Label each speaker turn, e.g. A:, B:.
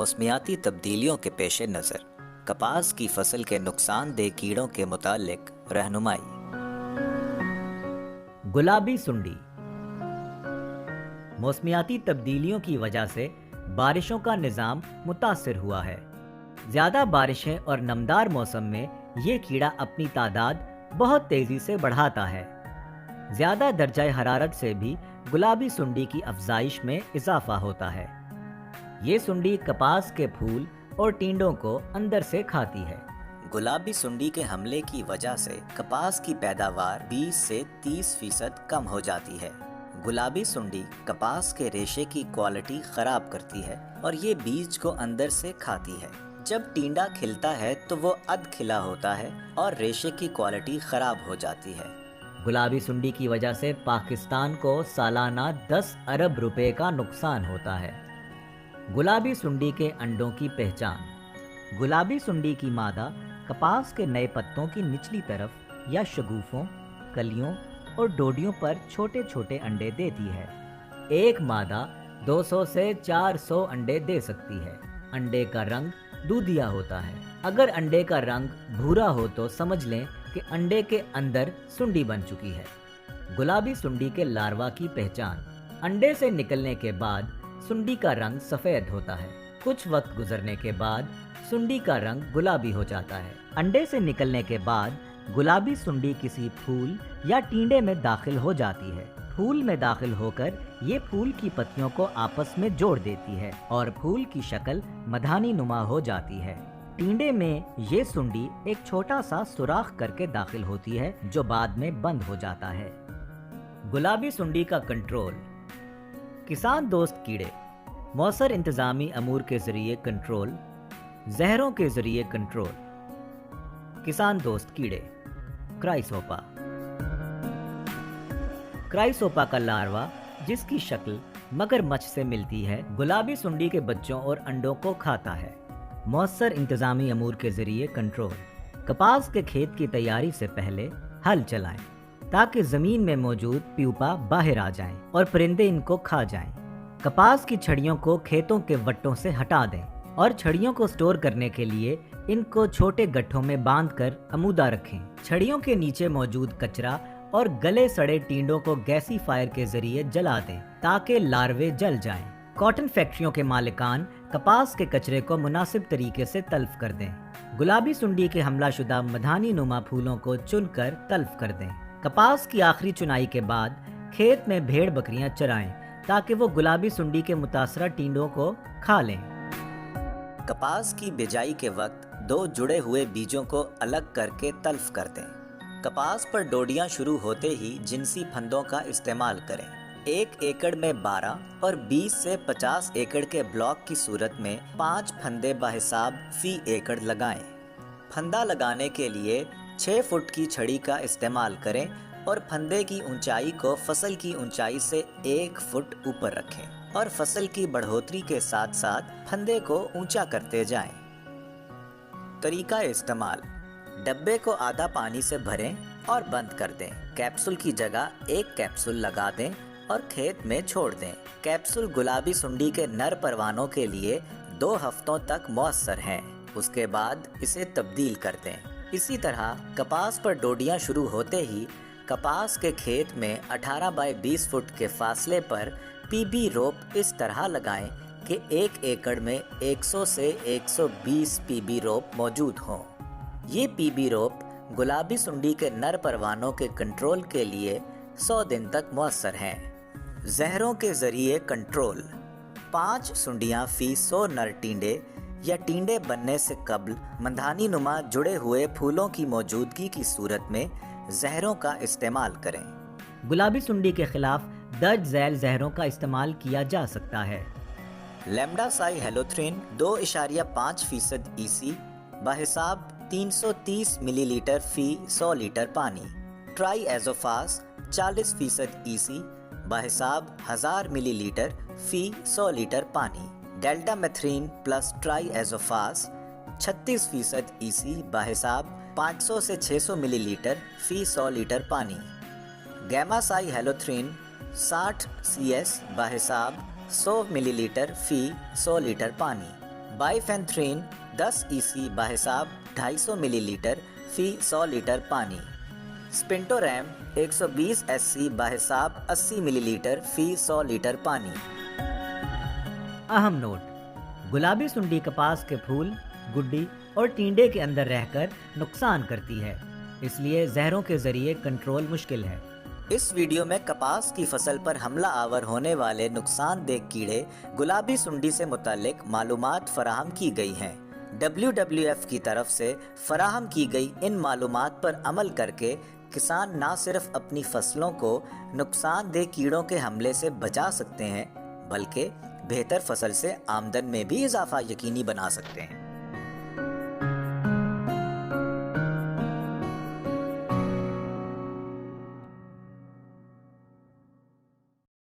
A: मौसमियाती तब्दीलियों के पेश नज़र कपास की फसल के नुकसानदेह कीड़ों के मुतालिक रहनुमाई।
B: गुलाबी सुंडी। मौसमियाती तब्दीलियों की वजह से बारिशों का निज़ाम मुतासिर हुआ है। ज़्यादा बारिशें और नमदार मौसम में ये कीड़ा अपनी तादाद बहुत तेज़ी से बढ़ाता है। ज़्यादा दर्जा हरारत से भी गुलाबी सुंडी की अफजाइश में इजाफा होता है। ये सुंडी कपास के फूल और टींडों को अंदर से खाती है।
A: गुलाबी सुंडी के हमले की वजह से कपास की पैदावार 20 से 30% कम हो जाती है। गुलाबी सुंडी कपास के रेशे की क्वालिटी खराब करती है और ये बीज को अंदर से खाती है। जब टींडा खिलता है तो वो अध खिला होता है और रेशे की क्वालिटी खराब हो जाती है।
B: गुलाबी सुंडी की वजह से पाकिस्तान को सालाना 10 अरब रुपए का नुकसान होता है। गुलाबी सुंडी के अंडों की पहचान। गुलाबी सुंडी की मादा कपास के नए पत्तों की निचली तरफ या शगुफों, कलियों और डोडियों पर छोटे छोटे अंडे देती है। एक मादा 200 से 400 अंडे दे सकती है। अंडे का रंग दूधिया होता है। अगर अंडे का रंग भूरा हो तो समझ लें कि अंडे के अंदर सुंडी बन चुकी है। गुलाबी सुंडी के लार्वा की पहचान। अंडे से निकलने के बाद सुंडी का रंग सफ़ेद होता है। कुछ वक्त गुजरने के बाद सुंडी का रंग गुलाबी हो जाता है। अंडे से निकलने के बाद गुलाबी सुंडी किसी फूल या टींडे में दाखिल हो जाती है। फूल में दाखिल होकर ये फूल की पत्तियों को आपस में जोड़ देती है और फूल की शक्ल मधानी नुमा हो जाती है। टींडे में ये सुंडी एक छोटा सा सुराख करके दाखिल होती है जो बाद में बंद हो जाता है। गुलाबी सुंडी का कंट्रोल। किसान दोस्त कीड़े। मौसर इंतजामी अमूर के जरिए कंट्रोल। जहरों के जरिए कंट्रोल। किसान दोस्त कीड़े। क्राइसोपा। क्राइसोपा का लार्वा, जिसकी शक्ल मगरमच्छ से मिलती है, गुलाबी सुंडी के बच्चों और अंडों को खाता है। मौसर इंतजामी अमूर के जरिए कंट्रोल। कपास के खेत की तैयारी से पहले हल चलाएं ताकि जमीन में मौजूद प्यूपा बाहर आ जाएं और परिंदे इनको खा जाएं। कपास की छड़ियों को खेतों के वट्टों से हटा दें और छड़ियों को स्टोर करने के लिए इनको छोटे गट्ठों में बांधकर अमूदा रखें। छड़ियों के नीचे मौजूद कचरा और गले सड़े टींडों को गैसी फायर के जरिए जला दें ताकि लार्वे जल जाएं। कॉटन फैक्ट्रियों के मालिकान कपास के कचरे को मुनासिब तरीके से तल्फ कर दें। गुलाबी सुंडी के हमला शुदा मधानी नुमा फूलों को चुनकर तल्फ कर दें। कपास की आखिरी चुनाई के बाद खेत में भेड़ बकरियां चराएं ताकि वो गुलाबी सुंडी के मुतासरा टींडों को खा लें।
A: कपास की बिजाई के वक्त 2 जुड़े हुए बीजों को अलग करके तल्फ कर दें। कपास पर डोडियां शुरू होते ही जिनसी फंदों का इस्तेमाल करें। 1 एकड़ में 12 और 20 से 50 एकड़ के ब्लॉक की सूरत में 5 फंदे बाहिसाब फी एकड़ लगाएं। फंदा लगाने के लिए 6 फुट की छड़ी का इस्तेमाल करें और फंदे की ऊंचाई को फसल की ऊंचाई से 1 फुट ऊपर रखें और फसल की बढ़ोतरी के साथ साथ फंदे को ऊंचा करते जाएं। तरीका इस्तेमाल। डब्बे को आधा पानी से भरें और बंद कर दें। कैप्सूल की जगह 1 कैप्सूल लगा दें और खेत में छोड़ दें। कैप्सूल गुलाबी सुंडी के नर परवानों के लिए 2 हफ्तों तक मौसर हैं। उसके बाद इसे तब्दील कर दें। इसी तरह कपास पर डोडियां शुरू होते ही कपास के खेत में 18 बाय 20 फुट के फासले पर पीबी रोप इस तरह लगाएं कि 1 एकड़ में 100 से 120 पीबी रोप मौजूद हों। ये पीबी रोप गुलाबी सुंडी के नर परवानों के कंट्रोल के लिए 100 दिन तक मौसर हैं। जहरों के जरिए कंट्रोल। 5 सुंडियां फी 100 नर टींडे या टींडे बनने से कबल मधानी नुमा जुड़े हुए फूलों की मौजूदगी की सूरत में जहरों का इस्तेमाल करें।
B: गुलाबी सुंडी के खिलाफ दर्ज झैल जहरों का इस्तेमाल किया जा सकता है।
A: लेमडासाई हेलोथ्रिन 2.5% EC बाहिसाब 330 मिलीलीटर फी 100 लीटर पानी। ट्राई एजोफास 40% EC बाहिसाब 1000 मिलीलीटर फी 100 लीटर पानी। डेल्टा मेथ्रीन प्लस ट्राई एजोफास 36% EC बाहिसाब 500 से 600 मिलीलीटर फी 100 लीटर पानी। गैमासाई हेलोथ्रिन 60 CS बाहिसाब 100 मिलीलीटर फी 100 लीटर पानी। बाइफेंथ्रीन 10 EC बाहिसाब 250 मिलीलीटर फी 100 लीटर पानी, स्पिंटोरैम 120 SC बाहिसाब 80 मिलीलीटर फी 100 लीटर पानी।
B: अहम नोट: गुलाबी सुंडी कपास के फूल, गुड्डी और टींडे के अंदर रहकर नुकसान करती है, इसलिए जहरों के जरिए कंट्रोल मुश्किल है।
A: इस वीडियो में कपास की फसल पर हमला आवर होने वाले नुकसानदेह कीड़े गुलाबी सुंडी से मुतालिक मालूमात फराहम की गई हैं। WWF की तरफ से फराहम की गई इन मालूमात पर अमल करके किसान ना सिर्फ अपनी फसलों को नुकसानदेह कीड़ों के हमले से बचा सकते हैं, बल्कि बेहतर फसल से आमदन में भी इजाफा यकीनी बना सकते हैं।